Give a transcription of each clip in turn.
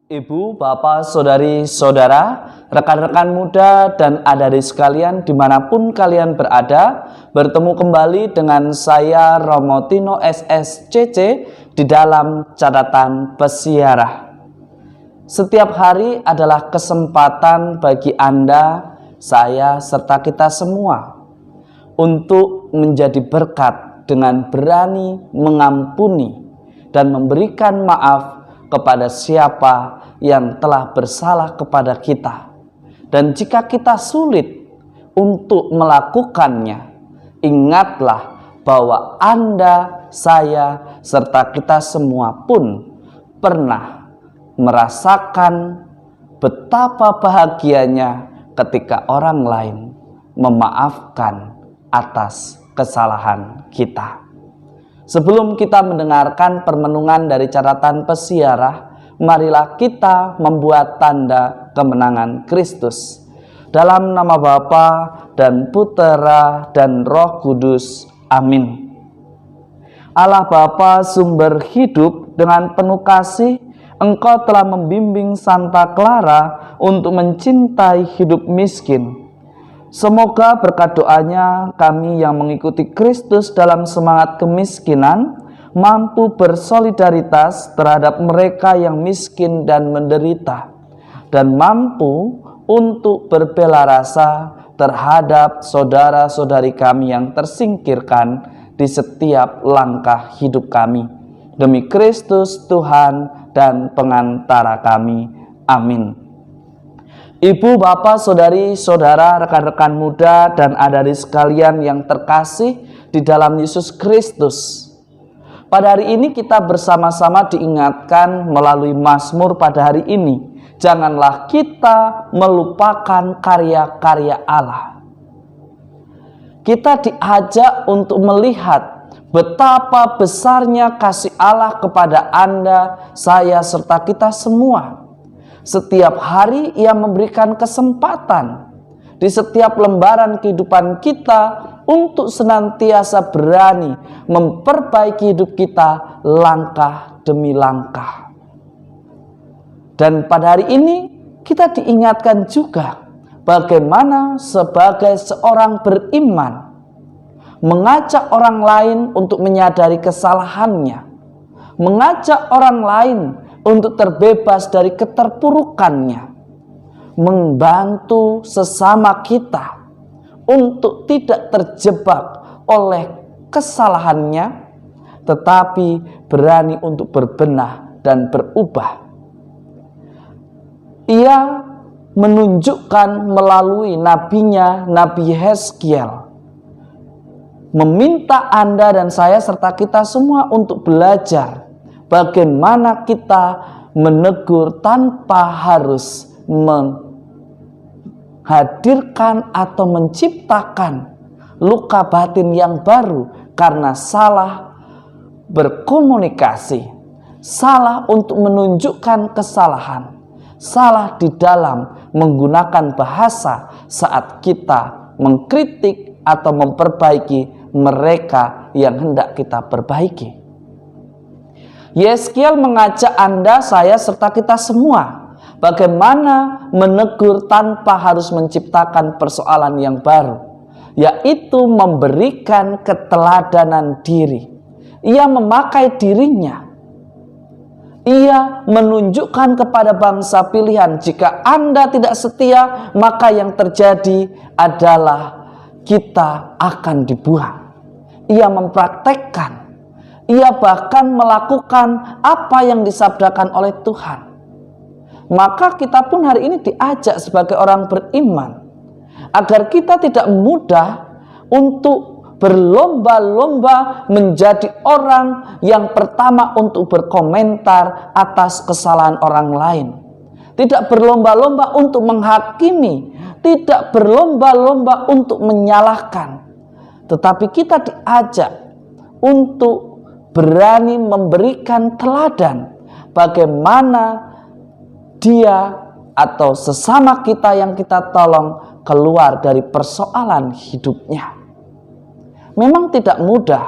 Ibu, bapak, saudari, saudara, rekan-rekan muda, dan adik-adik sekalian dimanapun kalian berada, bertemu kembali dengan saya Romo Tino SSCC di dalam catatan pesiarah. Setiap hari adalah kesempatan bagi Anda, saya, serta kita semua untuk menjadi berkat dengan berani mengampuni dan memberikan maaf kepada siapa yang telah bersalah kepada kita. Dan jika kita sulit untuk melakukannya, ingatlah bahwa Anda, saya, serta kita semua pun pernah merasakan betapa bahagianya ketika orang lain memaafkan atas kesalahan kita. Sebelum kita mendengarkan permenungan dari catatan pesiarah, marilah kita membuat tanda kemenangan Kristus. Dalam nama Bapa dan Putera dan Roh Kudus. Amin. Allah Bapa sumber hidup, dengan penuh kasih Engkau telah membimbing Santa Clara untuk mencintai hidup miskin. Semoga berkat doanya kami yang mengikuti Kristus dalam semangat kemiskinan mampu bersolidaritas terhadap mereka yang miskin dan menderita, dan mampu untuk berbela rasa terhadap saudara-saudari kami yang tersingkirkan di setiap langkah hidup kami. Demi Kristus Tuhan dan pengantara kami. Amin. Ibu, bapak, saudari, saudara, rekan-rekan muda, dan adik-adik sekalian yang terkasih di dalam Yesus Kristus. Pada hari ini kita bersama-sama diingatkan melalui Mazmur pada hari ini. Janganlah kita melupakan karya-karya Allah. Kita diajak untuk melihat betapa besarnya kasih Allah kepada Anda, saya, serta kita semua. Setiap hari Ia memberikan kesempatan di setiap lembaran kehidupan kita untuk senantiasa berani memperbaiki hidup kita langkah demi langkah. Dan pada hari ini kita diingatkan juga bagaimana sebagai seorang beriman mengajak orang lain untuk menyadari kesalahannya, mengajak orang lain untuk terbebas dari keterpurukannya, membantu sesama kita untuk tidak terjebak oleh kesalahannya, tetapi berani untuk berbenah dan berubah. Ia menunjukkan melalui nabinya, Nabi Yeskiel, meminta Anda dan saya serta kita semua untuk belajar bagaimana kita menegur tanpa harus menghadirkan atau menciptakan luka batin yang baru karena salah berkomunikasi, salah untuk menunjukkan kesalahan, salah di dalam menggunakan bahasa saat kita mengkritik atau memperbaiki mereka yang hendak kita perbaiki. Yeskiel mengajak Anda, saya, serta kita semua bagaimana menegur tanpa harus menciptakan persoalan yang baru, yaitu memberikan keteladanan diri. Ia memakai dirinya. Ia menunjukkan kepada bangsa pilihan, jika Anda tidak setia, maka yang terjadi adalah kita akan dibuang. Ia mempraktekkan. Ia bahkan melakukan apa yang disabdakan oleh Tuhan. Maka kita pun hari ini diajak sebagai orang beriman agar kita tidak mudah untuk berlomba-lomba menjadi orang yang pertama untuk berkomentar atas kesalahan orang lain. Tidak berlomba-lomba untuk menghakimi, tidak berlomba-lomba untuk menyalahkan. Tetapi kita diajak untuk berani memberikan teladan bagaimana dia atau sesama kita yang kita tolong keluar dari persoalan hidupnya. Memang tidak mudah,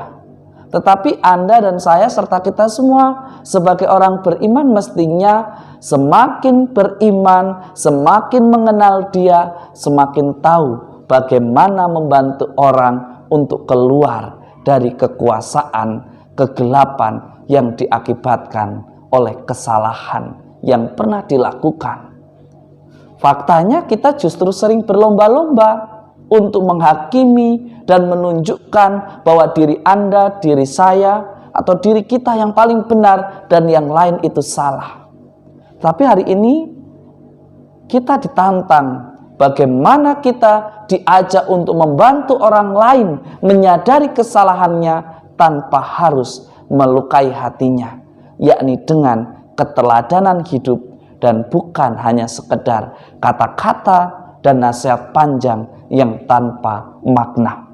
tetapi Anda dan saya serta kita semua sebagai orang beriman mestinya semakin beriman, semakin mengenal Dia, semakin tahu bagaimana membantu orang untuk keluar dari kekuasaan kegelapan yang diakibatkan oleh kesalahan yang pernah dilakukan. Faktanya kita justru sering berlomba-lomba untuk menghakimi dan menunjukkan bahwa diri Anda, diri saya, atau diri kita yang paling benar dan yang lain itu salah. Tapi hari ini kita ditantang bagaimana kita diajak untuk membantu orang lain menyadari kesalahannya tanpa harus melukai hatinya, yakni dengan keteladanan hidup dan bukan hanya sekedar kata-kata dan nasihat panjang yang tanpa makna.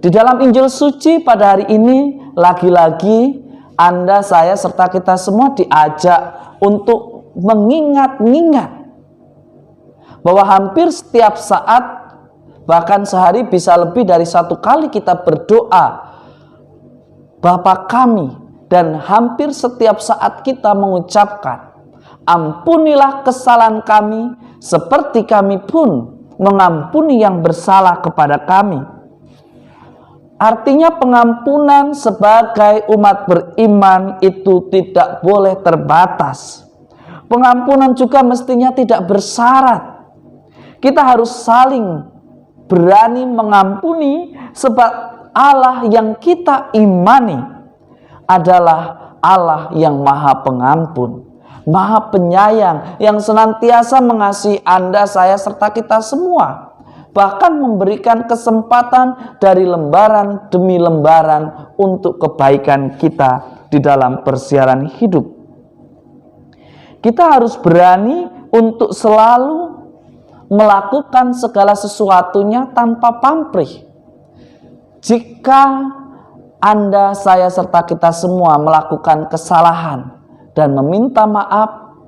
Di dalam Injil suci pada hari ini, lagi-lagi Anda, saya, serta kita semua diajak untuk mengingat-ingat bahwa hampir setiap saat, bahkan sehari bisa lebih dari satu kali kita berdoa, Bapa kami, dan hampir setiap saat kita mengucapkan, ampunilah kesalahan kami, seperti kami pun mengampuni yang bersalah kepada kami. Artinya pengampunan sebagai umat beriman itu tidak boleh terbatas. Pengampunan juga mestinya tidak bersyarat. Kita harus saling berani mengampuni sebab Allah yang kita imani adalah Allah yang Maha Pengampun, Maha Penyayang, yang senantiasa mengasihi Anda, saya, serta kita semua. Bahkan memberikan kesempatan dari lembaran demi lembaran untuk kebaikan kita di dalam persiaran hidup. Kita harus berani untuk selalu melakukan segala sesuatunya tanpa pamrih. Jika Anda, saya, serta kita semua melakukan kesalahan dan meminta maaf,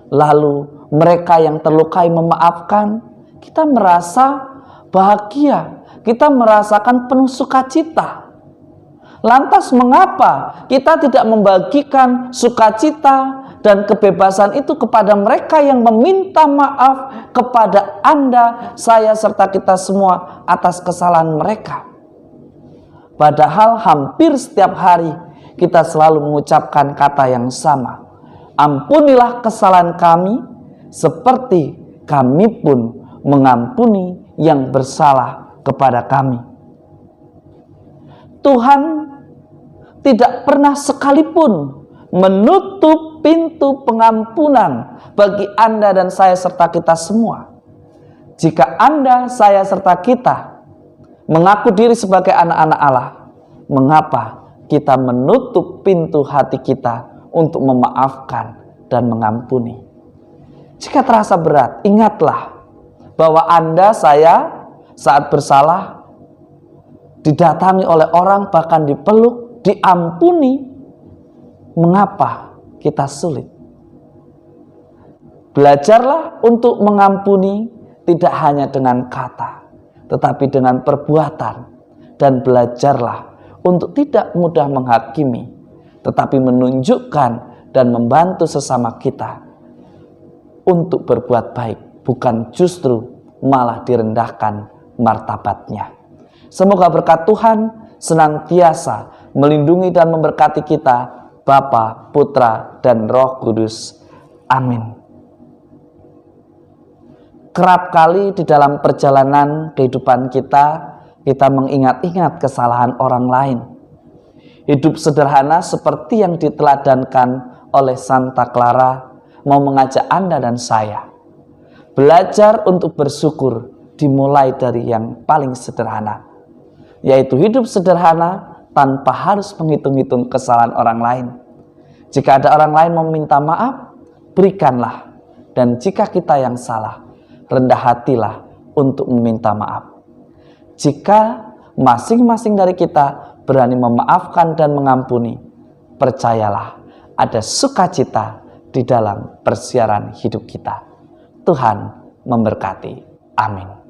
lalu mereka yang terlukai memaafkan, kita merasa bahagia, kita merasakan penuh sukacita. Lantas mengapa kita tidak membagikan sukacita dan kebebasan itu kepada mereka yang meminta maaf kepada Anda, saya, serta kita semua atas kesalahan mereka? Padahal hampir setiap hari kita selalu mengucapkan kata yang sama. Ampunilah kesalahan kami, seperti kami pun mengampuni yang bersalah kepada kami. Tuhan tidak pernah sekalipun menutup pintu pengampunan bagi Anda dan saya serta kita semua. Jika Anda, saya, serta kita mengaku diri sebagai anak-anak Allah, mengapa kita menutup pintu hati kita untuk memaafkan dan mengampuni? Jika terasa berat, ingatlah bahwa Anda, saya, saat bersalah didatangi oleh orang, bahkan dipeluk, diampuni. Mengapa kita sulit? Belajarlah untuk mengampuni tidak hanya dengan kata, tetapi dengan perbuatan. Dan belajarlah untuk tidak mudah menghakimi, tetapi menunjukkan dan membantu sesama kita untuk berbuat baik, bukan justru malah direndahkan martabatnya. Semoga berkat Tuhan senantiasa melindungi dan memberkati kita, Bapa, Putra, dan Roh Kudus. Amin. Kerap kali di dalam perjalanan kehidupan kita mengingat-ingat kesalahan orang lain. Hidup sederhana seperti yang diteladankan oleh Santa Clara mau mengajak Anda dan saya. Belajar untuk bersyukur dimulai dari yang paling sederhana, yaitu hidup sederhana tanpa harus menghitung-hitung kesalahan orang lain. Jika ada orang lain meminta maaf, berikanlah. Dan jika kita yang salah, rendah hatilah untuk meminta maaf. Jika masing-masing dari kita berani memaafkan dan mengampuni, percayalah ada sukacita di dalam persiaran hidup kita. Tuhan memberkati. Amin.